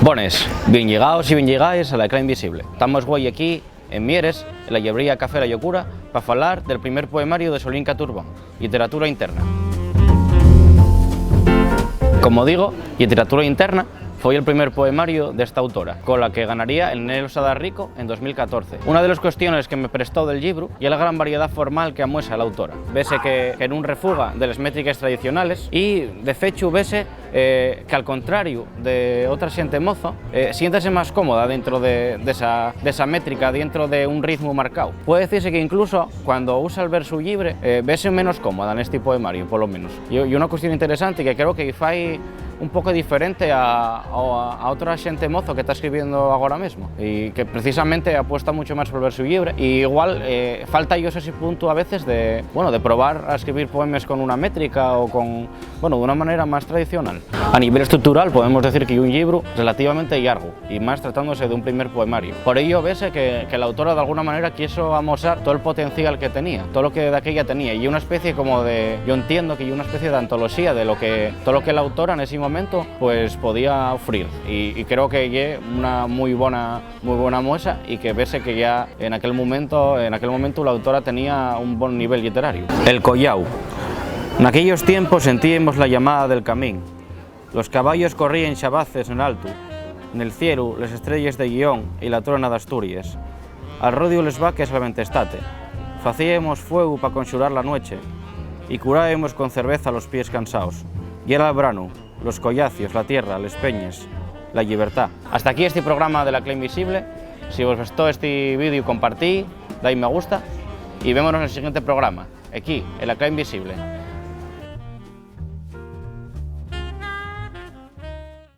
Bones, bien llegados y bien llegáis a la Ecla Invisible. Estamos hoy aquí en Mieres, en la llibrería Café La Llocura, para hablar del primer poemario de Solinka Turbán, Literatura Interna. Como digo, Literatura Interna fue el primer poemario de esta autora, con la que ganaría el Nel Ossada Rico en 2014. Una de las cuestiones que me prestó del libro y la gran variedad formal que amuesa la autora. Vese que non refuga de las métricas tradicionales y, de fecho, vese que al contrario de otra xente mozo, siéntase más cómoda dentro de esa métrica, dentro de un ritmo marcado. Puede decirse que incluso cuando usa el verso libre, vese menos cómoda en este poemario, por lo menos. Y una cuestión interesante que creo que fai un pouco diferente a outra xente mozo que está escribiendo agora mesmo e que precisamente apuesta mucho máis por verso libre e igual falta yo ese punto a veces de probar a escribir poemas con una métrica o con, de una manera más tradicional. A nivel estructural podemos decir que é un libro relativamente largo y más tratándose de un primer poemario. Por ello vese que la autora de alguna manera quiso amosar todo el potencial que tenía, todo lo que de aquella tenía y una especie como de, yo entiendo que hay una especie de antología de todo lo que la autora en ese momento pues podía ofrecer y creo que es una muy buena muestra y que vese que ya en aquel momento la autora tenía un buen nivel literario. El collau. En aquellos tiempos sentíamos la llamada del camín. Los caballos corrían xabaces en alto, en el cielo las estrellas de Guión y la trona de Asturias. Al rodio les vaques la ventestate. Facíamos fuego para conxurar la noche y curábamos con cerveza los pies cansados. Y era el brano, los collacios, la tierra, les peñas, la libertad. Hasta aquí este programa de la Ecla Invisible. Si os gustó este vídeo, compartí, dai me gusta y vémonos en el siguiente programa, aquí, en la Ecla Invisible.